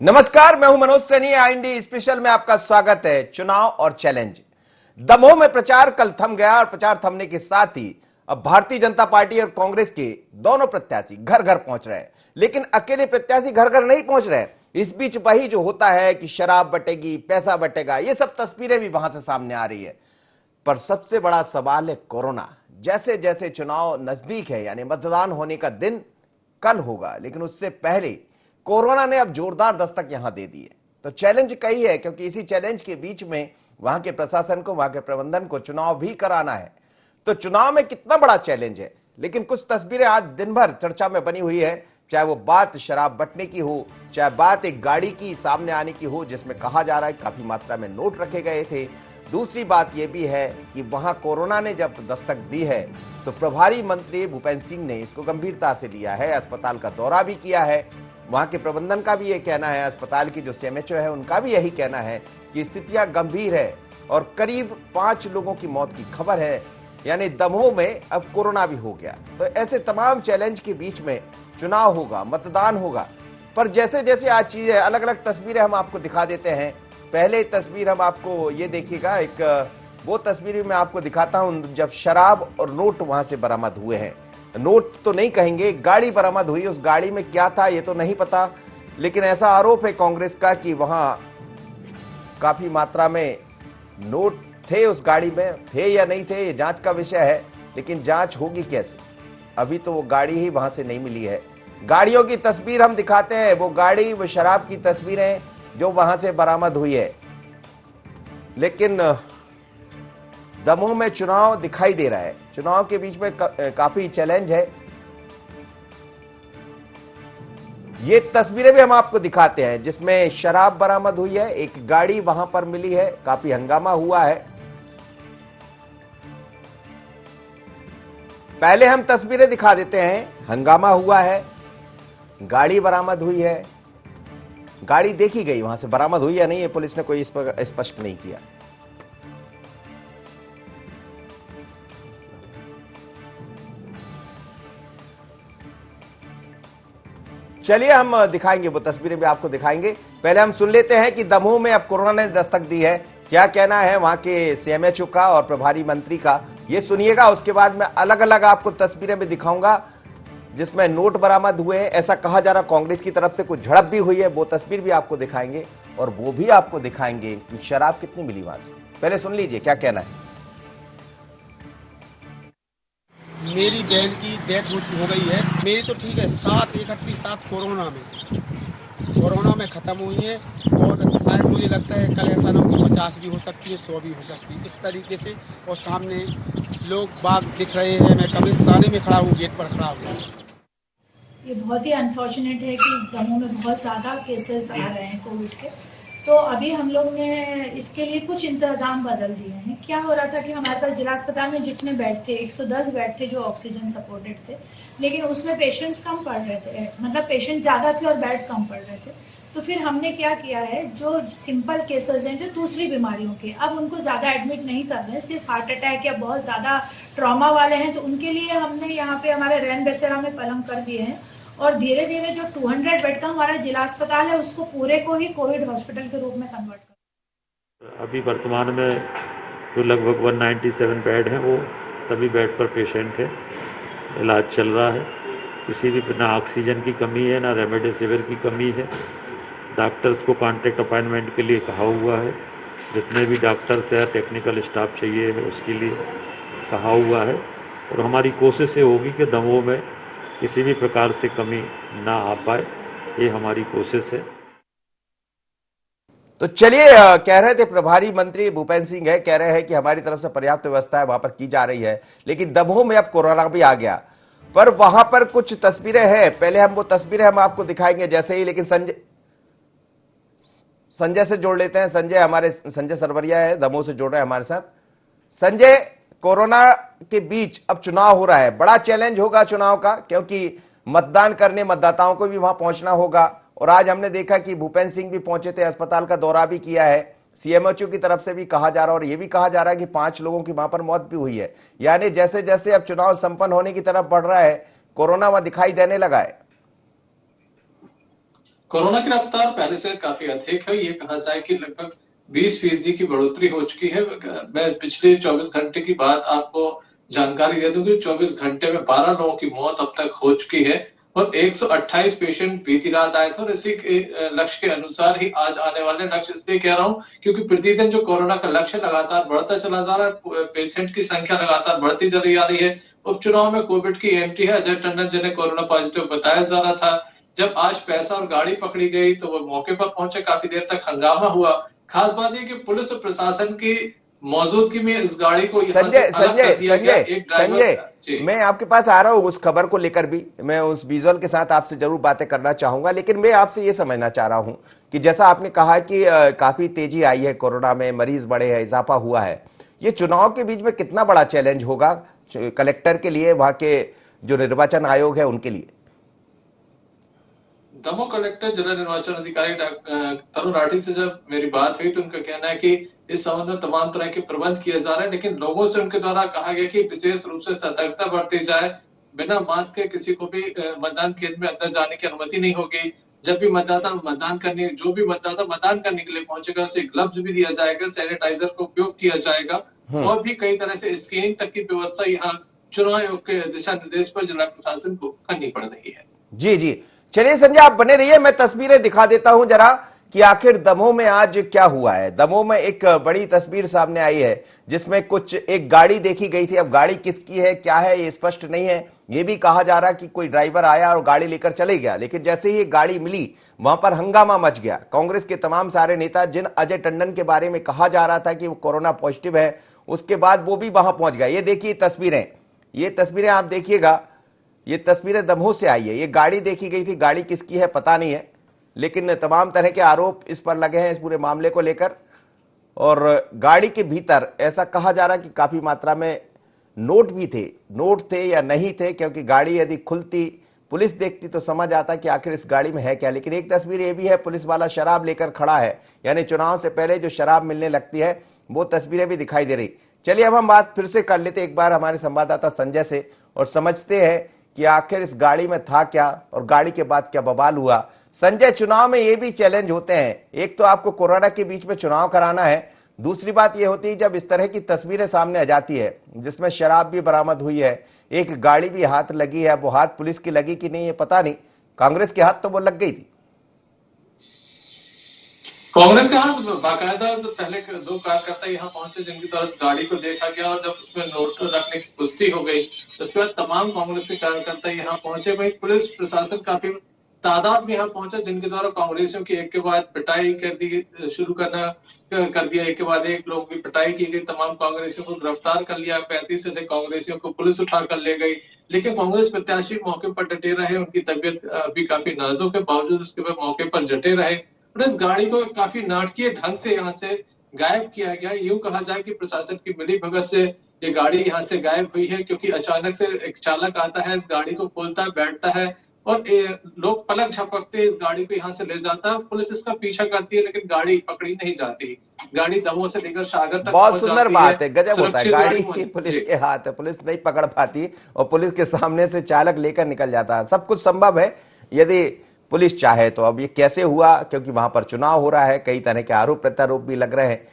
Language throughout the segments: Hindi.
नमस्कार, मैं हूं मनोज सैनी। आईएनडी स्पेशल में आपका स्वागत है। चुनाव और चैलेंज। दमोह में प्रचार कल थम गया और प्रचार थमने के साथ ही अब भारतीय जनता पार्टी और कांग्रेस के दोनों प्रत्याशी घर घर पहुंच रहे हैं। लेकिन अकेले प्रत्याशी घर घर नहीं पहुंच रहे। इस बीच वही जो होता है कि शराब बटेगी, पैसा बटेगा, ये सब तस्वीरें भी वहां से सामने आ रही है। पर सबसे बड़ा सवाल है कोरोना। जैसे जैसे चुनाव नजदीक है, यानी मतदान होने का दिन कल होगा, लेकिन उससे पहले कोरोना ने अब जोरदार दस्तक यहां दे दी है। तो चैलेंज कई है, क्योंकि इसी चैलेंज के बीच में वहां के प्रशासन को, वहां के प्रबंधन को चुनाव भी कराना है। तो चुनाव में कितना बड़ा चैलेंज है। लेकिन कुछ तस्वीरें आज दिन भर चर्चा में बनी हुई है, चाहे वो बात शराब बंटने की हो, चाहे बात एक गाड़ी की सामने आने की हो जिसमें कहा जा रहा है काफी मात्रा में नोट रखे गए थे। दूसरी बात यह भी है कि वहां कोरोना ने जब दस्तक दी है तो प्रभारी मंत्री भूपेंद्र सिंह ने इसको गंभीरता से लिया है, अस्पताल का दौरा भी किया है। वहां के प्रबंधन का भी यह कहना है, अस्पताल की जो सीएमएचओ है उनका भी यही कहना है कि स्थितियां गंभीर है और करीब 5 लोगों की मौत की खबर है। यानी दमोह में अब कोरोना भी हो गया। तो ऐसे तमाम चैलेंज के बीच में चुनाव होगा, मतदान होगा। पर जैसे जैसे आज चीजें, अलग अलग तस्वीरें हम आपको दिखा देते हैं। पहले तस्वीर हम आपको ये देखिएगा, एक वो तस्वीर मैं आपको दिखाता हूं जब शराब और नोट वहां से बरामद हुए हैं। नोट तो नहीं कहेंगे, गाड़ी बरामद हुई। उस गाड़ी में क्या था ये तो नहीं पता, लेकिन ऐसा आरोप है कांग्रेस का कि वहां काफी मात्रा में नोट थे। उस गाड़ी में थे या नहीं थे ये जांच का विषय है, लेकिन जांच होगी कैसे। अभी तो वो गाड़ी ही वहां से नहीं मिली है। गाड़ियों की तस्वीर हम दिखाते हैं, वो गाड़ी, वो शराब की तस्वीरें जो वहां से बरामद हुई है। लेकिन दमोह में चुनाव दिखाई दे रहा है। चुनाव के बीच में काफी चैलेंज है। ये तस्वीरें भी हम आपको दिखाते हैं जिसमें शराब बरामद हुई है, एक गाड़ी वहां पर मिली है, काफी हंगामा हुआ है। पहले हम तस्वीरें दिखा देते हैं। हंगामा हुआ है, गाड़ी बरामद हुई है। गाड़ी देखी गई, वहां से बरामद हुई या नहीं ये पुलिस ने कोई स्पष्ट नहीं किया। चलिए हम दिखाएंगे, वो तस्वीरें भी आपको दिखाएंगे। पहले हम सुन लेते हैं कि दमोह में अब कोरोना ने दस्तक दी है, क्या कहना है वहां के सीएमएचओ का और प्रभारी मंत्री का, ये सुनिएगा। उसके बाद मैं अलग अलग आपको तस्वीरें भी दिखाऊंगा जिसमें नोट बरामद हुए हैं। ऐसा कहा जा रहा कांग्रेस की तरफ से कुछ झड़प भी हुई है, वो तस्वीर भी आपको दिखाएंगे। और वो भी आपको दिखाएंगे कि शराब कितनी मिली वहां से। पहले सुन लीजिए क्या कहना है। मेरी बहन की डेथ हो गई है। मेरी तो ठीक है, 7 कोरोना में खत्म हुई है। और शायद मुझे लगता है कल ऐसा ना हो कि 50 भी हो सकती है, 100 भी हो सकती है, इस तरीके से। और सामने लोग बाग दिख रहे हैं। मैं कब्रिस्तानी में खड़ा हूँ, गेट पर खड़ा हूँ। ये बहुत ही अनफॉर्चुनेट है कि दमोह में बहुत ज़्यादा केसेस आ रहे हैं कोविड के। तो अभी हम लोग ने इसके लिए कुछ इंतजाम बदल दिए हैं। क्या हो रहा था कि हमारे पास जिला अस्पताल में जितने बेड थे, 110 बेड थे जो ऑक्सीजन सपोर्टेड थे, लेकिन उसमें पेशेंट्स कम पड़ रहे थे, मतलब पेशेंट ज़्यादा थे और बेड कम पड़ रहे थे। तो फिर हमने क्या किया है, जो सिंपल केसेस हैं, जो दूसरी बीमारियों के, अब उनको ज़्यादा एडमिट नहीं कर रहे हैं, सिर्फ हार्ट अटैक या बहुत ज़्यादा ट्रॉमा वाले हैं, तो उनके लिए हमने यहाँ पे हमारे रैन बसेरा में पलंग कर दिए हैं। और धीरे धीरे जो 200 बेड का हमारा जिला अस्पताल है उसको पूरे को ही कोविड हॉस्पिटल के रूप में कन्वर्ट कर। अभी वर्तमान में जो लगभग 197 बेड हैं वो सभी बेड पर पेशेंट है, इलाज चल रहा है। किसी भी ना ऑक्सीजन की कमी है, ना रेमडेसिविर की कमी है। डॉक्टर्स को कॉन्टैक्ट अपॉइंटमेंट के लिए कहा हुआ है। जितने भी डॉक्टर्स या टेक्निकल स्टाफ चाहिए है उसके लिए कहा हुआ है। और हमारी कोशिश ये होगी कि दमोह में किसी भी प्रकार से कमी ना आ पाए, ये हमारी कोशिश है। तो चलिए, कह रहे थे प्रभारी मंत्री भूपेंद्र सिंह है, कह रहे हैं कि हमारी तरफ से पर्याप्त व्यवस्था वहां पर की जा रही है। लेकिन दमोह में अब कोरोना भी आ गया। पर वहां पर कुछ तस्वीरें हैं, पहले हम वो तस्वीरें हम आपको दिखाएंगे जैसे ही। लेकिन संजय से जोड़ लेते हैं। संजय सरवरिया है, दमोह से जोड़ रहे हैं हमारे साथ। संजय, कोरोना के बीच अब चुनाव हो रहा है, बड़ा चैलेंज होगा चुनाव का, क्योंकि मतदान करने मतदाताओं को भी वहां पहुंचना होगा। और आज हमने देखा कि भूपेंद्र सिंह भी पहुंचे थे, अस्पताल का दौरा भी किया है। सीएमएचओ की तरफ से भी कहा जा रहा है और यह भी कहा जा रहा है कि 5 लोगों की वहां पर मौत भी हुई है। यानी जैसे जैसे अब चुनाव संपन्न होने की तरफ बढ़ रहा है, कोरोना वहां दिखाई देने लगा है। कोरोना की रफ्तार पहले से काफी अधिक है। ये कहा जाए कि लगभग 20% की बढ़ोतरी हो चुकी है। मैं पिछले 24 घंटे की बात आपको जानकारी दे दूं कि 24 घंटे में 12 लोगों की मौत अब तक हो चुकी है और 128 पेशेंट बीती रात आए थे और इसी के लक्ष्य के अनुसार ही आज आने वाले लक्ष्य इसलिए कह रहा हूं क्योंकि प्रतिदिन जो कोरोना का लक्ष्य लगातार बढ़ता चला जा रहा है, पेशेंट की संख्या लगातार बढ़ती चली जा रही है। उपचुनाव में कोविड की एंट्री है। अजय टंडन जिन्हें कोरोना पॉजिटिव बताया जा रहा था, जब आज पैसा और गाड़ी पकड़ी गई तो वो मौके पर पहुंचे, काफी देर तक हंगामा हुआ। खास बात यह कि पुलिस और प्रशासन की मौजूदगी में इस गाड़ी को यहां से संजय अलग कर दिया गया। संजय एक ड्राइवर संजय मैं आपके पास आ रहा हूं उस खबर को लेकर भी, मैं उस विजुअल के साथ आपसे जरूर बातें करना चाहूंगा, लेकिन मैं आपसे ये समझना चाह रहा हूं कि जैसा आपने कहा कि काफी तेजी आई है, कोरोना में मरीज बढ़े हैं, इजाफा हुआ है, ये चुनाव के बीच में कितना बड़ा चैलेंज होगा कलेक्टर के लिए, वहां के जो निर्वाचन आयोग है उनके लिए? दमोह कलेक्टर जिला निर्वाचन अधिकारी तरुण राठी से जब मेरी बात हुई तो उनका कहना है कि इस संबंध में तमाम तरह के प्रबंध किए जा रहे हैं, लेकिन लोगों से उनके द्वारा कहा गया कि विशेष रूप से सतर्कता बरती जाए। बिना मास्क के किसी को भी मतदान केंद्र में अंदर जाने की अनुमति नहीं होगी। जब भी मतदाता मतदान करने के लिए पहुंचेगा उसे ग्लव्स भी दिया जाएगा, सैनिटाइजर का उपयोग किया जाएगा और भी कई तरह से स्क्रीनिंग तक की व्यवस्था यहाँ चुनाव आयोग के दिशा निर्देश पर जिला प्रशासन को करनी पड़ रही है। जी जी, चलिए संजय आप बने रहिए, मैं तस्वीरें दिखा देता हूं जरा कि आखिर दमोह में आज क्या हुआ है। दमोह में एक बड़ी तस्वीर सामने आई है जिसमें कुछ एक गाड़ी देखी गई थी। अब गाड़ी किसकी है क्या है ये स्पष्ट नहीं है। ये भी कहा जा रहा कि कोई ड्राइवर आया और गाड़ी लेकर चले गया, लेकिन जैसे ही गाड़ी मिली वहां पर हंगामा मच गया। कांग्रेस के तमाम सारे नेता, जिन अजय टंडन के बारे में कहा जा रहा था कि वो कोरोना पॉजिटिव है, उसके बाद वो भी वहां पहुंच गए। ये देखिए तस्वीरें, ये तस्वीरें आप देखिएगा, ये तस्वीरें दमोह से आई है। ये गाड़ी देखी गई थी, गाड़ी किसकी है पता नहीं है, लेकिन तमाम तरह के आरोप इस पर लगे हैं इस पूरे मामले को लेकर। और गाड़ी के भीतर ऐसा कहा जा रहा कि काफी मात्रा में नोट भी थे, नोट थे या नहीं थे, क्योंकि गाड़ी यदि खुलती, पुलिस देखती तो समझ आता कि आखिर इस गाड़ी में है क्या। लेकिन एक तस्वीर ये भी है, पुलिस वाला शराब लेकर खड़ा है, यानी चुनाव से पहले जो शराब मिलने लगती है वो तस्वीरें भी दिखाई दे रही। चलिए अब हम बात फिर से कर लेते एक बार हमारे संवाददाता संजय से और समझते हैं कि आखिर इस गाड़ी में था क्या और गाड़ी के बाद क्या बवाल हुआ। संजय, चुनाव में ये भी चैलेंज होते हैं, एक तो आपको कोरोना के बीच में चुनाव कराना है, दूसरी बात ये होती है जब इस तरह की तस्वीरें सामने आ जाती है जिसमें शराब भी बरामद हुई है, एक गाड़ी भी हाथ लगी है। वो हाथ पुलिस की लगी कि नहीं ये पता नहीं, कांग्रेस के हाथ तो वो लग गई थी। कांग्रेस के हाथ बाकायदा तो पहले दो कार्यकर्ता यहाँ पहुंचे जिनकी तरफ गाड़ी को देखा गया और जब उसमें नोट रखने की पुष्टि हो गई उसके बाद तमाम कांग्रेस के कार्यकर्ता यहाँ पहुंचे। वही पुलिस प्रशासन काफी तादाद में यहाँ पहुंचा जिनके द्वारा कांग्रेसियों की एक के बाद पिटाई कर दिया, एक के बाद एक लोगों की पिटाई की गई। तमाम कांग्रेसियों को गिरफ्तार कर लिया, 35 से अधिक कांग्रेसियों को पुलिस उठा कर ले गई, लेकिन कांग्रेस प्रत्याशी मौके पर डटे रहे। उनकी तबियत अभी काफी नाजुक है, बावजूद उसके बाद मौके पर डटे रहे और इस गाड़ी को काफी नाटकीय ढंग से यहाँ से गायब किया गया। यूं कहा जाए कि प्रशासन की मिलीभगत से ये गाड़ी यहाँ से गायब हुई है, क्योंकि अचानक से एक चालक आता है, इस गाड़ी को खोलता है, बैठता है और लोग पलक झपकते इस गाड़ी को यहाँ से ले जाता है। पुलिस इसका पीछा करती है लेकिन गाड़ी पकड़ी नहीं जाती। गाड़ी दमोह से लेकर सागर तक बहुत सुंदर बात है, गजब होता है, गाड़ी सुरक्षित पुलिस के हाथ है, पुलिस नहीं पकड़ पाती और पुलिस के सामने से चालक लेकर निकल जाता है। सब कुछ संभव है यदि पुलिस चाहे तो। अब ये कैसे हुआ, क्योंकि वहां पर चुनाव हो रहा है, कई तरह के आरोप प्रत्यारोप भी लग रहे हैं।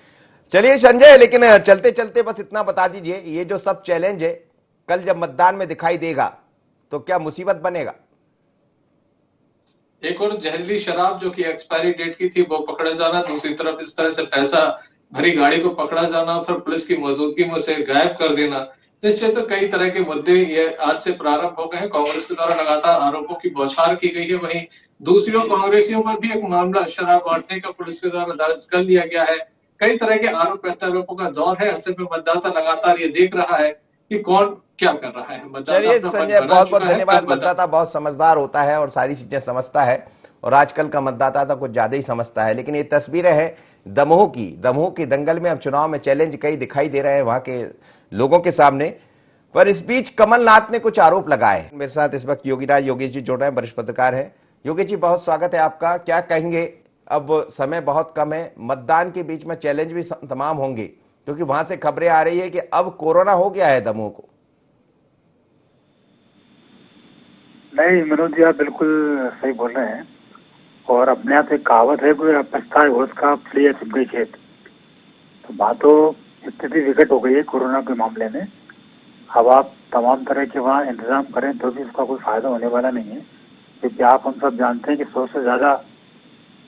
चलिए संजय, लेकिन चलते चलते बस इतना बता दीजिए, ये जो सब चैलेंज है कल जब मतदान में दिखाई देगा तो क्या मुसीबत बनेगा? एक और जहरीली शराब जो कि एक्सपायरी डेट की थी वो पकड़ा जाना, दूसरी तरफ इस तरह से पैसा भरी गाड़ी को पकड़ा जाना, फिर पुलिस की मौजूदगी में उसे गायब कर देना। निश्चित तो कई तरह के मुद्दे ये आज से प्रारंभ हो गए हैं। कांग्रेस के द्वारा लगातार आरोपों की बौछार की गई है, वहीं दूसरी ओर कांग्रेसियों पर भी एक मामला शराब बांटने का पुलिस के द्वारा दर्ज कर लिया गया है। कई तरह के आरोप प्रत्यारोपों का दौर है। असल में मतदाता लगातार ये देख रहा है कि कौन क्या कर रहा है। चलिए संजय, बहुत बहुत धन्यवाद। मतदाता बहुत समझदार होता है और सारी चीजें समझता है, और आजकल का मतदाता तो कुछ ज्यादा ही समझता है। लेकिन ये तस्वीरें हैं दमोह की दंगल में। अब चुनाव में चैलेंज कई दिखाई दे रहे हैं वहां के लोगों के सामने, पर इस बीच कमलनाथ ने कुछ आरोप लगाए। मेरे साथ इस वक्त योगेश जी जुड़ रहे हैं, वरिष्ठ पत्रकार हैं। योगेश जी, बहुत स्वागत है आपका। क्या कहेंगे, अब समय बहुत कम है, मतदान के बीच में चैलेंज भी तमाम होंगे, क्योंकि वहां से खबरें आ रही है कि अब कोरोना हो गया है दमोह को। नहीं मनोज जी, आप बिल्कुल सही बोल रहे हैं। और अपने आप एक कहावत है कोई पछताए घोष का फलिया चुप गई खेत। तो बात तो स्थिति विकट हो गई है कोरोना के मामले में। अब आप तमाम तरह के वहाँ इंतजाम करें तो भी उसका कोई फायदा होने वाला नहीं है, क्योंकि आप हम सब जानते हैं कि 100 से ज्यादा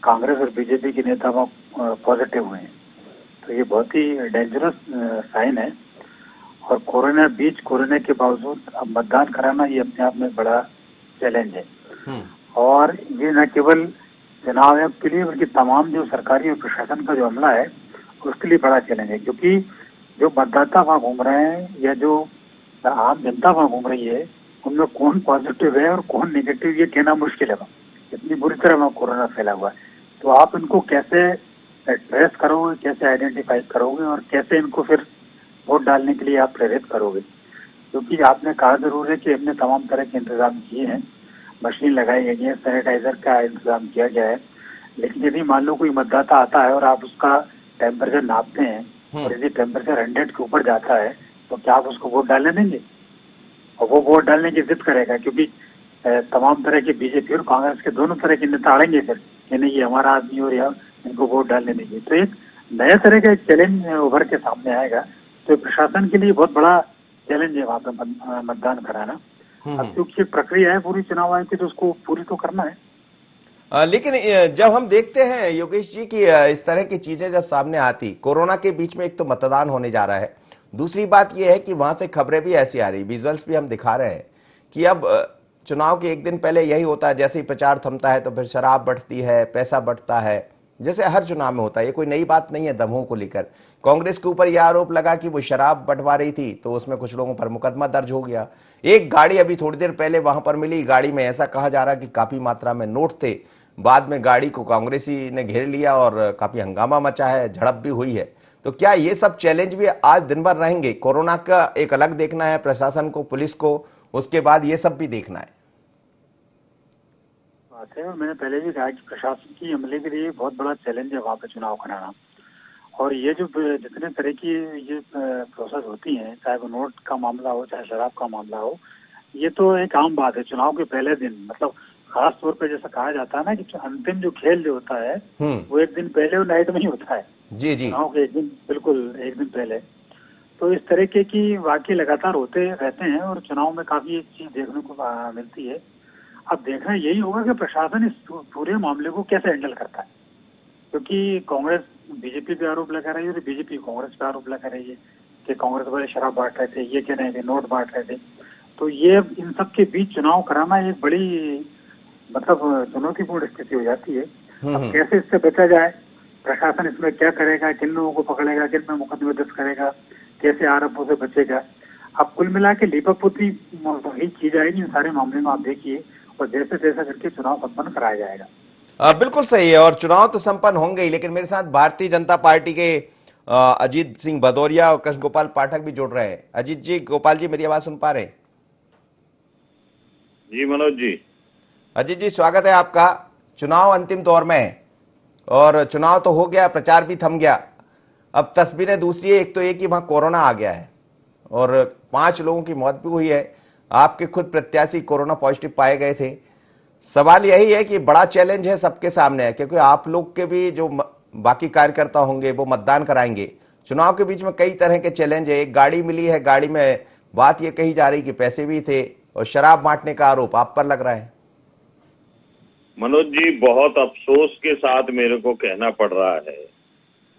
कांग्रेस और बीजेपी के नेता वहाँ पॉजिटिव हुए हैं। तो ये बहुत ही डेंजरस साइन है। और कोरोना के बावजूद अब मतदान कराना ये अपने आप में बड़ा चैलेंज है। और ये न केवल चुनाव आयोग के लिए बल्कि तमाम जो सरकारी और प्रशासन का जो अमला है उसके लिए बड़ा चैलेंज है, क्योंकि जो मतदाता वहाँ घूम रहे हैं या जो आम जनता वहाँ घूम रही है उनमें कौन पॉजिटिव है और कौन नेगेटिव ये कहना मुश्किल है। इतनी बुरी तरह वहाँ कोरोना फैला हुआ है। तो आप इनको कैसे ट्रेस करोगे, कैसे आइडेंटिफाई करोगे और कैसे इनको फिर वोट डालने के लिए आप प्रेरित करोगे? क्योंकि आपने कहा जरूर है कि हमने तमाम तरह के इंतजाम किए हैं, मशीन लगाई गई है, सैनिटाइजर का इंतजाम किया गया है, लेकिन यदि मान लो कोई मतदाता आता है और आप उसका टेम्परेचर नापते हैं और यदि टेम्परेचर 100 के ऊपर जाता है तो क्या आप उसको वोट डालने देंगे? और वो वोट डालने की जिद करेगा, क्योंकि तमाम तरह के बीजेपी और कांग्रेस के दोनों तरह के नेता अड़ेंगे फिर कि नहीं ये हमारा आदमी और या इनको वोट डालने देंगे। तो एक नए तरह का एक चैलेंज उभर के सामने आएगा। तो प्रशासन के लिए बहुत बड़ा चैलेंज है वहाँ पे मतदान कराना। अब क्योंकि प्रक्रिया है पूरी चुनाव आयोग की तो उसको पूरी तो करना है। लेकिन जब हम देखते हैं योगेश जी कि इस तरह की चीजें जब सामने आती, कोरोना के बीच में एक तो मतदान होने जा रहा है, दूसरी बात यह है कि वहां से खबरें भी ऐसी आ रही, विजुअल्स भी हम दिखा रहे हैं कि अब चुनाव के एक दिन पहले यही होता है, जैसे ही प्रचार थमता है तो फिर शराब बढ़ती है, पैसा बढ़ता है, जैसे हर चुनाव में होता है। ये कोई नई बात नहीं है दमोह को लेकर। कांग्रेस के ऊपर यह आरोप लगा कि वो शराब बंटवा रही थी तो उसमें कुछ लोगों पर मुकदमा दर्ज हो गया। एक गाड़ी अभी थोड़ी देर पहले वहां पर मिली, गाड़ी में ऐसा कहा जा रहा कि काफी मात्रा में नोट थे। बाद में गाड़ी को कांग्रेसी ने घेर लिया और काफी हंगामा मचा है, झड़प भी हुई है। तो क्या ये सब चैलेंज भी आज दिन भर रहेंगे? कोरोना का एक अलग देखना है प्रशासन को, पुलिस को, उसके बाद ये सब भी देखना है। बात है, और मैंने पहले भी कहा कि प्रशासन की अमले के लिए बहुत बड़ा चैलेंज है वहाँ पे चुनाव कराना। और ये जो जितने तरह की ये प्रोसेस होती हैं, चाहे वो नोट का मामला हो चाहे शराब का मामला हो, ये तो एक आम बात है। चुनाव के पहले दिन, मतलब खास तौर पे जैसा कहा जाता है ना कि अंतिम जो खेल जो होता है वो एक दिन पहले और नाइट में ही होता है। जी जी, चुनाव के एक दिन, बिल्कुल एक दिन पहले। तो इस तरीके की वाकई लगातार होते रहते हैं और चुनाव में काफी एक चीज देखने को मिलती है। अब देखना यही होगा कि प्रशासन इस पूरे मामले को कैसे हैंडल करता है, क्योंकि कांग्रेस बीजेपी पे आरोप लगा रही है और बीजेपी कांग्रेस पे आरोप लगा रही है कि कांग्रेस वाले शराब बांट रहे थे, ये कह रहे थे नोट बांट रहे थे। तो ये इन सब के बीच चुनाव कराना एक बड़ी मतलब चुनौतीपूर्ण स्थिति हो जाती है। अब कैसे इससे बचा जाए, प्रशासन इसमें क्या करेगा, किन लोगों को पकड़ेगा, किन में मुकदमे दर्ज करेगा, कैसे आरोपों से बचेगा। अब कुल मिला के लीपापोती ही की जाएगी इन सारे मामले में, आप देखिए, और जैसे जैसा करके चुनाव संपन्न कराया जाएगा। बिल्कुल सही है। और चुनाव तो संपन्न होंगे ही, लेकिन मेरे साथ भारतीय जनता पार्टी के अजीत सिंह भदौरिया और कृष्ण गोपाल पाठक भी जुड़ रहे हैं। अजीत जी, गोपाल जी, मेरी आवाज सुन पा रहे हैं? जी मनोज जी। अजीत जी, स्वागत है आपका। चुनाव अंतिम दौर में है और चुनाव तो हो गया, प्रचार भी थम गया। अब तस्वीरें दूसरी है, एक तो एक ही वहां कोरोना आ गया है और 5 लोगों की मौत भी हुई है। आपके खुद प्रत्याशी कोरोना पॉजिटिव पाए गए थे। सवाल यही है कि बड़ा चैलेंज है सबके सामने है, क्योंकि आप लोग के भी जो बाकी कार्यकर्ता होंगे वो मतदान कराएंगे। चुनाव के बीच में कई तरह के चैलेंज है। एक गाड़ी मिली है, गाड़ी में बात ये कही जा रही कि पैसे भी थे और शराब बांटने का आरोप आप पर लग रहा है। मनोज जी, बहुत अफसोस के साथ मेरे को कहना पड़ रहा है,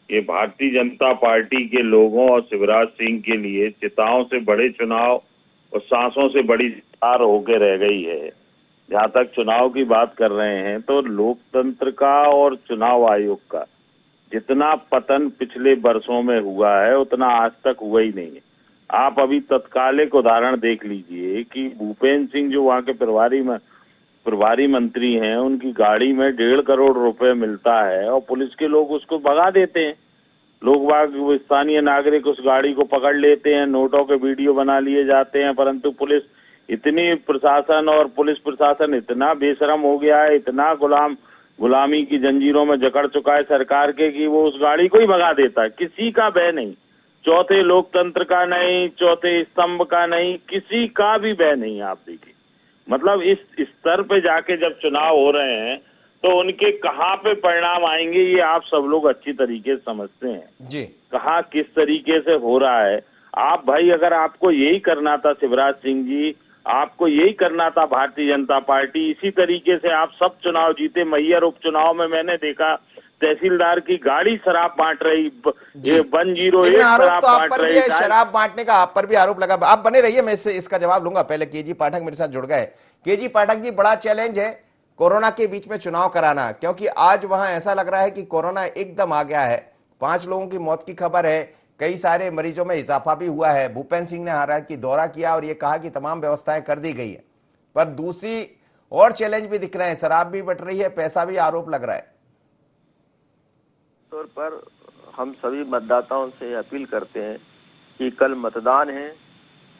ये भारतीय जनता पार्टी के लोगों और शिवराज सिंह के लिए चिताओं से बड़े चुनाव और सांसों से बड़ी हार होके रह गई है। जहां तक चुनाव की बात कर रहे हैं तो लोकतंत्र का और चुनाव आयोग का जितना पतन पिछले वर्षों में हुआ है उतना आज तक हुआ ही नहीं है। आप अभी तत्कालिक उदाहरण देख लीजिए कि भूपेंद्र सिंह जो वहाँ के प्रभारी मंत्री हैं, उनकी गाड़ी में 1.5 करोड़ रुपए मिलता है और पुलिस के लोग उसको भगा देते हैं। लोग बाग स्थानीय नागरिक उस गाड़ी को पकड़ लेते हैं, नोटों के वीडियो बना लिए जाते हैं, परंतु पुलिस इतनी प्रशासन और पुलिस प्रशासन इतना बेशरम हो गया है, इतना गुलामी की जंजीरों में जकड़ चुका है सरकार के कि वो उस गाड़ी को ही भगा देता है। किसी का भय नहीं, चौथे लोकतंत्र का नहीं, चौथे स्तंभ का नहीं, किसी का भी भय नहीं। आप देखिए, मतलब इस स्तर पे जाके जब चुनाव हो रहे हैं तो उनके कहाँ पे परिणाम आएंगे ये आप सब लोग अच्छी तरीके से समझते हैं जी। कहाँ किस तरीके से हो रहा है। आप भाई अगर आपको यही करना था शिवराज सिंह जी, आपको यही करना था भारतीय जनता पार्टी, इसी तरीके से आप सब चुनाव जीते। मैहर उपचुनाव में मैंने देखा तहसीलदार की गाड़ी शराब बांट रही, ये 108 लेकिन आरोप शराब तो आप बांट पर भी रही। है, शराब बांटने का आप पर भी आरोप लगा। आप बने रहिए, मैं इसका जवाब लूंगा। पहले केजी पाठक मेरे साथ जुड़ गए। केजी पाठक जी, बड़ा चैलेंज है कोरोना के बीच में चुनाव कराना, क्योंकि आज वहां ऐसा लग रहा है कि कोरोना एकदम आ गया है। 5 लोगों की मौत की खबर है, कई सारे मरीजों में इजाफा भी हुआ है। भूपेंद्र सिंह ने हारात की दौरा किया और यह कहा कि तमाम व्यवस्थाएं कर दी गई है, पर दूसरी और चैलेंज भी दिख रहे हैं, शराब भी बट रही है, पैसा भी आरोप लग रहा है। तौर पर हम सभी मतदाताओं से अपील करते हैं कि कल मतदान है,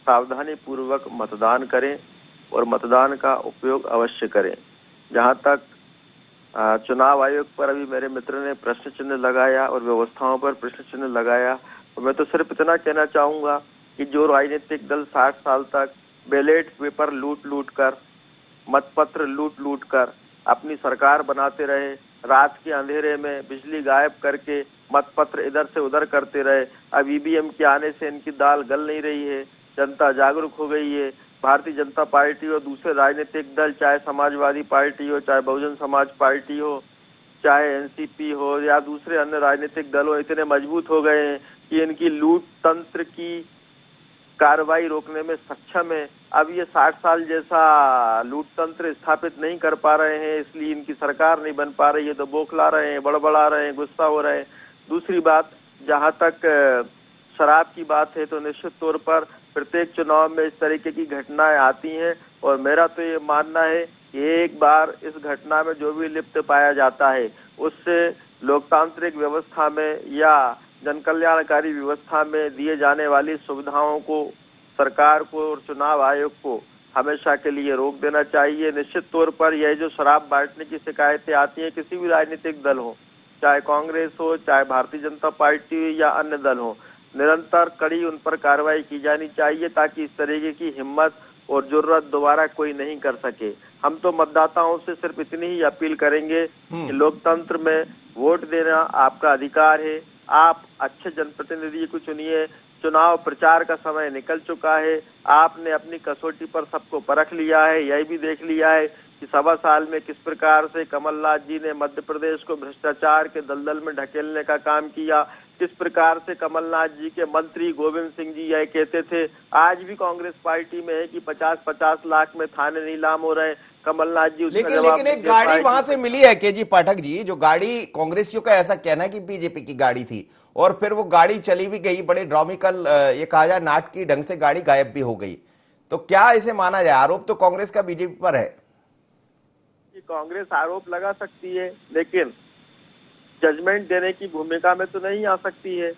सावधानी पूर्वक मतदान करें और मतदान का उपयोग अवश्य करें। जहां तक चुनाव आयोग पर अभी मेरे मित्र ने प्रश्न चिन्ह लगाया और व्यवस्थाओं पर प्रश्न चिन्ह लगाया, तो मैं तो सिर्फ इतना कहना चाहूंगा कि जो राजनीतिक दल 60 साल तक बैलेट पेपर लूट कर, मतपत्र लूट कर अपनी सरकार बनाते रहे, रात के अंधेरे में बिजली गायब करके मतपत्र इधर से उधर करते रहे, अब ईवीएम के आने से इनकी दाल गल नहीं रही है। जनता जागरूक हो गई है। भारतीय जनता पार्टी और दूसरे राजनीतिक दल, चाहे समाजवादी पार्टी हो, चाहे बहुजन समाज पार्टी हो, चाहे एनसीपी हो या दूसरे अन्य राजनीतिक दल हो, इतने मजबूत हो गए हैं कि इनकी लूट तंत्र की कार्रवाई रोकने में सक्षम है। अब ये 60 साल जैसा लूट तंत्र स्थापित नहीं कर पा रहे हैं, इसलिए इनकी सरकार नहीं बन पा रही है, तो बौखला रहे हैं, बड़बड़ा रहे हैं, गुस्सा हो रहे हैं। दूसरी बात, जहां तक शराब की बात है, तो निश्चित तौर पर प्रत्येक चुनाव में इस तरीके की घटनाएं आती हैं और मेरा तो ये मानना है कि एक बार इस घटना में जो भी लिप्त पाया जाता है, उससे लोकतांत्रिक व्यवस्था में या जनकल्याणकारी व्यवस्था में दिए जाने वाली सुविधाओं को सरकार को और चुनाव आयोग को हमेशा के लिए रोक देना चाहिए। निश्चित तौर पर यह जो शराब बांटने की शिकायतें आती हैं, किसी भी राजनीतिक दल हो, चाहे कांग्रेस हो, चाहे भारतीय जनता पार्टी हो या अन्य दल हो, निरंतर कड़ी उन पर कार्रवाई की जानी चाहिए ताकि इस तरीके की हिम्मत और जुर्रत दोबारा कोई नहीं कर सके। हम तो मतदाताओं से सिर्फ इतनी ही अपील करेंगे कि लोकतंत्र में वोट देना आपका अधिकार है। आप अच्छे जनप्रतिनिधि को चुनिए। चुनाव प्रचार का समय निकल चुका है, आपने अपनी कसौटी पर सबको परख लिया है। यही भी देख लिया है कि 1.25 साल में किस प्रकार से कमलनाथ जी ने मध्य प्रदेश को भ्रष्टाचार के दलदल में ढकेलने का काम किया, किस प्रकार से कमलनाथ जी के मंत्री गोविंद सिंह जी यह कहते थे, आज भी कांग्रेस पार्टी में है कि 50-50 लाख में थाने नीलाम हो रहे हैं। कमलनाथ जी उसका जवाब लेकिन एक गाड़ी वहां से मिली है केजी पाठक जी, जो गाड़ी कांग्रेसियों का ऐसा कहना है कि बीजेपी की गाड़ी थी और फिर वो गाड़ी चली भी गई, बड़े ड्रामिकल ये कहा जाए नाटकीय ढंग से गाड़ी गायब भी हो गई। तो क्या इसे माना जाए? आरोप तो कांग्रेस का बीजेपी पर है। कांग्रेस आरोप लगा सकती है, लेकिन जजमेंट देने की भूमिका में तो नहीं आ सकती है।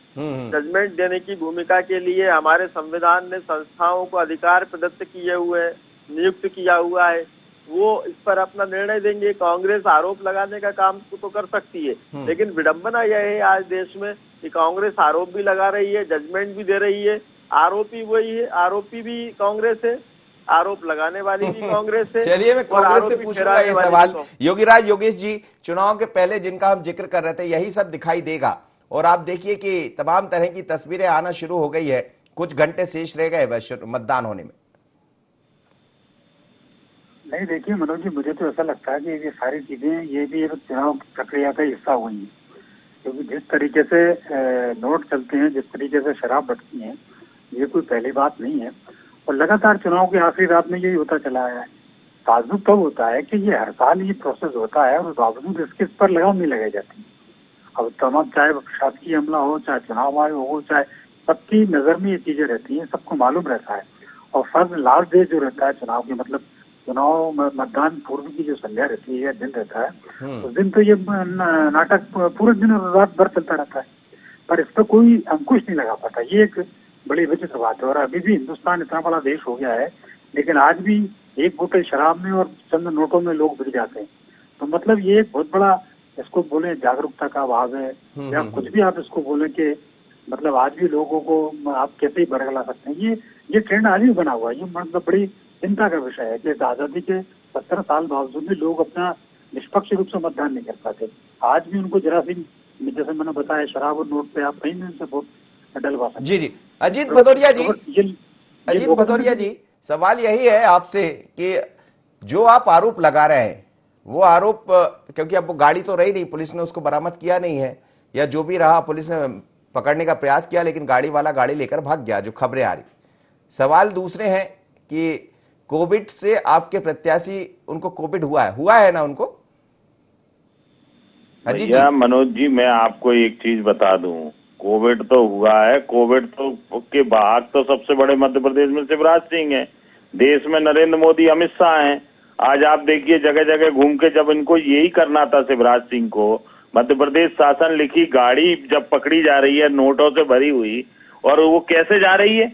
जजमेंट देने की भूमिका के लिए हमारे संविधान ने संस्थाओं को अधिकार प्रदत्त किए हुए हैं, नियुक्त किया हुआ है, वो इस पर अपना निर्णय देंगे। कांग्रेस आरोप लगाने का काम तो कर सकती है, लेकिन विडंबना यह है आज देश में कि कांग्रेस आरोप भी लगा रही है, जजमेंट भी दे रही है। आरोपी वही है, आरोपी भी कांग्रेस है, आरोप लगाने वाली भी कांग्रेस है। चलिए मैं कांग्रेस से पूछूंगा ये सवाल। योगीराज योगेश जी, चुनाव के पहले जिनका हम जिक्र कर रहे थे, यही सब दिखाई देगा और आप देखिए कि तमाम तरह की तस्वीरें आना शुरू हो गई है। कुछ घंटे शेष रह गए बस मतदान होने में। नहीं, देखिए मनोज जी, मुझे तो ऐसा लगता है कि ये सारी चीजें ये भी एक चुनाव प्रक्रिया का हिस्सा हुई है, क्योंकि जिस तरीके से नोट चलते हैं, जिस तरीके से शराब बटती है, ये कोई पहली बात नहीं है और लगातार चुनाव की आखिरी रात में यही होता चला है। ताज्जुब तब होता है कि ये हर साल ये प्रोसेस होता है और बावजूद इसके इस पर लगाम नहीं लगाई जाती। अब तमाम, चाहे शासकीय अमला हो, चाहे चुनाव आयोग हो, चाहे सबकी नजर में ये चीजें रहती हैं, सबको मालूम रहता है। और फर्स्ट लास्ट डे जो रहता है चुनाव की, मतलब चुनाव मतदान पूर्व की जो संध्या रहती है, दिन रहता है, उस दिन तो ये नाटक पूरे दिन और रात भर चलता रहता है, पर इस पर कोई अंकुश नहीं लगा पाता। ये एक बड़ी विचित्र बात है। और अभी भी हिंदुस्तान इतना बड़ा देश हो गया है, लेकिन आज भी एक बोतल शराब में और चंद नोटों में लोग बिक जाते हैं। तो मतलब ये एक बहुत बड़ा, इसको बोले जागरूकता का अभाव है या कुछ भी आप इसको बोले कि मतलब आज भी लोगों को आप कैसे ही बरगला सकते हैं। ये ट्रेंड आज भी बना हुआ है। ये मतलब बड़ी चिंता का विषय है कि आजादी के 70 साल बावजूद भी लोग अपना निष्पक्ष रूप से मतदान नहीं कर पाते। आज भी उनको जरा सी, जैसे मैंने बताया, शराब और नोट पे आप कहीं भी उनसे वोट डलवा सकते। जी जी, अजीत भदौरिया जी, ये अजीत भदौरिया जी, सवाल यही है आपसे कि जो आप आरोप लगा रहे हैं वो आरोप, क्योंकि अब वो गाड़ी तो रही नहीं, पुलिस ने उसको बरामद किया नहीं है, या जो भी रहा पुलिस ने पकड़ने का प्रयास किया लेकिन गाड़ी वाला गाड़ी लेकर भाग गया, जो खबरें आ रही। सवाल दूसरे हैं कि कोविड से आपके प्रत्याशी, उनको कोविड हुआ है ना उनको? अजीत जी, भैया मनोज जी, मैं आपको एक चीज बता दूं, कोविड तो हुआ है। कोविड तो के बाद तो सबसे बड़े मध्य प्रदेश में शिवराज सिंह है, देश में नरेंद्र मोदी, अमित शाह हैं। आज आप देखिए जगह जगह घूम के, जब इनको यही करना था शिवराज सिंह को, मध्य प्रदेश शासन लिखी गाड़ी जब पकड़ी जा रही है नोटों से भरी हुई, और वो कैसे जा रही है?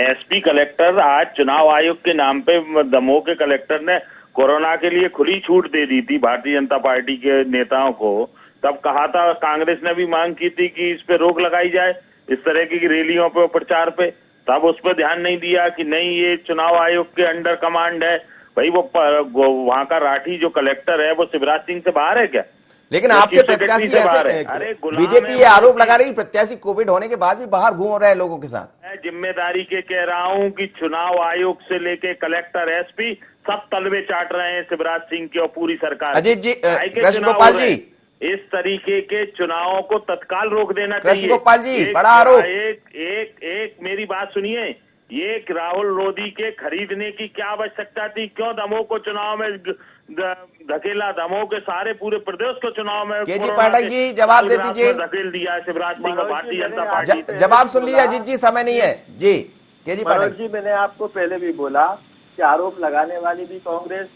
एसपी कलेक्टर आज चुनाव आयोग के नाम पे, दमोह के कलेक्टर ने कोरोना के लिए खुली छूट दे दी थी भारतीय जनता पार्टी के नेताओं को। तब कहा था, कांग्रेस ने भी मांग की थी कि इस पे रोक लगाई जाए, इस तरह की रैलियों पे, प्रचार पे। तब उस पर ध्यान नहीं दिया कि नहीं, ये चुनाव आयोग के अंडर कमांड है। भाई वो वहां का राठी जो कलेक्टर है वो शिवराज सिंह से बाहर है क्या? लेकिन आपके प्रत्याशी ऐसे, बीजेपी ये आरोप लगा रही प्रत्याशी कोविड होने के बाद भी बाहर घूम रहे हैं लोगों के साथ। मैं जिम्मेदारी के कह रहा हूं कि चुनाव आयोग से लेके कलेक्टर, एसपी, सब तलवे चाट रहे हैं शिवराज सिंह की और पूरी सरकार। अजीत जी, कृष्ण गोपाल जी, इस तरीके के चुनावों को तत्काल रोक देना चाहिए। कृष्ण गोपाल जी, बड़ा आरोप। एक मेरी बात सुनिए, ये राहुल लोधी के खरीदने की क्या आवश्यकता थी? क्यों दमोह को चुनाव में धकेला? दमोह के सारे पूरे प्रदेश को चुनाव में केजी पाठक जी जवाब दे दीजिए। धकेल दिया शिवराज सिंह और भारतीय जनता पार्टी। जवाब सुन लीजिए अजीत जी, समय नहीं है जी। केजी पाठक जी, मैंने आपको पहले भी बोला कि आरोप लगाने वाली भी कांग्रेस,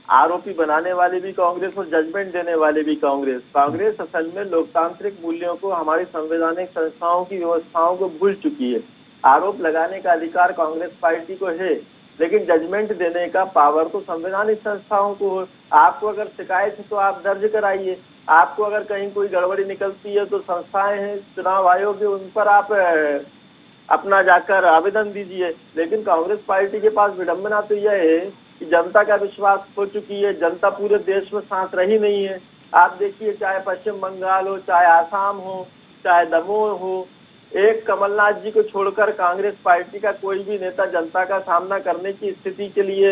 आरोपी बनाने वाली भी कांग्रेस और जजमेंट देने वाली भी कांग्रेस। कांग्रेस असल में लोकतांत्रिक मूल्यों को, हमारी संवैधानिक संस्थाओं की व्यवस्थाओं को भूल चुकी है। आरोप लगाने का अधिकार कांग्रेस पार्टी को है, लेकिन जजमेंट देने का पावर तो संवैधानिक संस्थाओं को है। आपको अगर शिकायत है तो आप दर्ज कराइए, आपको अगर कहीं कोई गड़बड़ी निकलती है तो संस्थाएं हैं, चुनाव आयोग है, उन पर आप अपना जाकर आवेदन दीजिए। लेकिन कांग्रेस पार्टी के पास विडंबना तो यह है कि जनता का विश्वास खो चुकी है, जनता पूरे देश में साथ रही नहीं है। आप देखिए, चाहे पश्चिम बंगाल हो, चाहे आसाम हो, चाहे दमोह हो, एक कमलनाथ जी को छोड़कर कांग्रेस पार्टी का कोई भी नेता जनता का सामना करने की स्थिति के लिए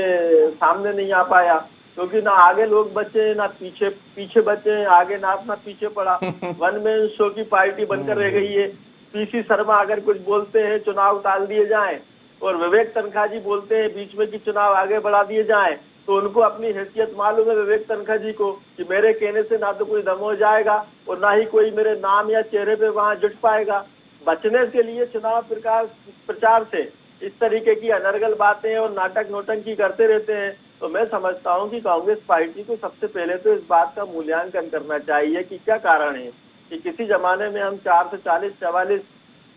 सामने नहीं आ पाया, क्योंकि ना आगे लोग बचे ना पीछे बचे, आगे ना पीछे पड़ा। वन मैन शो की पार्टी बनकर रह गई है। पीसी शर्मा अगर कुछ बोलते हैं चुनाव टाल दिए जाएं, और विवेक तनखा जी बोलते हैं बीच में कि चुनाव आगे बढ़ा दिए जाएं, तो उनको अपनी हैसियत मालूम है विवेक तनखा जी को कि मेरे कहने से ना तो कोई दमोह जाएगा और ना ही कोई मेरे नाम या चेहरे पे वहां जुट पाएगा। बचने के लिए चुनाव प्रचार से इस तरीके की अनर्गल बातें और नाटक नौटंकी करते रहते हैं। तो मैं समझता हूं कि कांग्रेस पार्टी को सबसे पहले तो इस बात का मूल्यांकन करना चाहिए कि क्या कारण है कि किसी जमाने में हम 4 से 44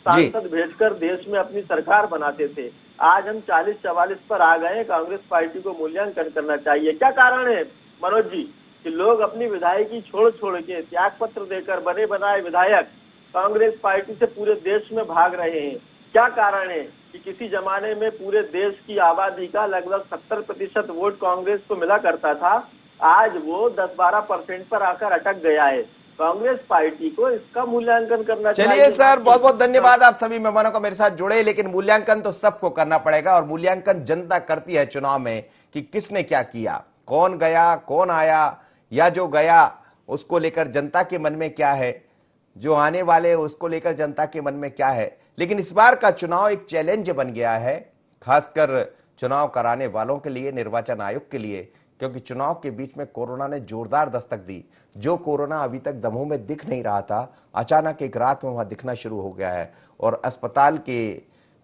सांसद भेजकर देश में अपनी सरकार बनाते थे, आज हम 40-44 पर आ गए। कांग्रेस पार्टी को मूल्यांकन करना चाहिए। क्या कारण है मनोज जी कि लोग अपनी विधायकी छोड़ के त्याग पत्र देकर बने बनाए विधायक कांग्रेस पार्टी से पूरे देश में भाग रहे हैं? क्या कारण है कि किसी जमाने में पूरे देश की आबादी का लगभग 70% वोट कांग्रेस को मिला करता था, आज वो 10-12% पर आकर अटक गया है। कांग्रेस पार्टी को इसका मूल्यांकन करना चाहिए। चलिए सर, बहुत बहुत धन्यवाद आप सभी मेहमानों को मेरे साथ जुड़े, लेकिन मूल्यांकन तो सबको करना पड़ेगा और मूल्यांकन जनता करती है चुनाव में कि किसने क्या किया, कौन गया, कौन आया, या जो गया उसको लेकर जनता के मन में क्या है, जो आने वाले उसको लेकर जनता के मन में क्या है। लेकिन इस बार का चुनाव एक चैलेंज बन गया है, खासकर चुनाव कराने वालों के लिए, निर्वाचन आयोग के लिए, क्योंकि चुनाव के बीच में कोरोना ने जोरदार दस्तक दी। जो कोरोना अभी तक दमोह में दिख नहीं रहा था, अचानक एक रात में वहां दिखना शुरू हो गया है और अस्पताल के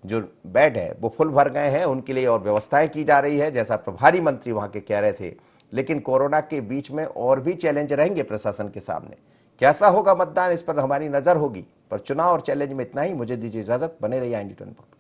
जो बेड है वो फुल भर गए हैं, उनके लिए और व्यवस्थाएं की जा रही है, जैसा प्रभारी मंत्री वहां के कह रहे थे। लेकिन कोरोना के बीच में और भी चैलेंज रहेंगे प्रशासन के सामने। कैसा होगा मतदान, इस पर हमारी नजर होगी। पर चुनाव और चैलेंज में इतना ही। मुझे दीजिए इजाजत, बने रहिए IND 24 पर।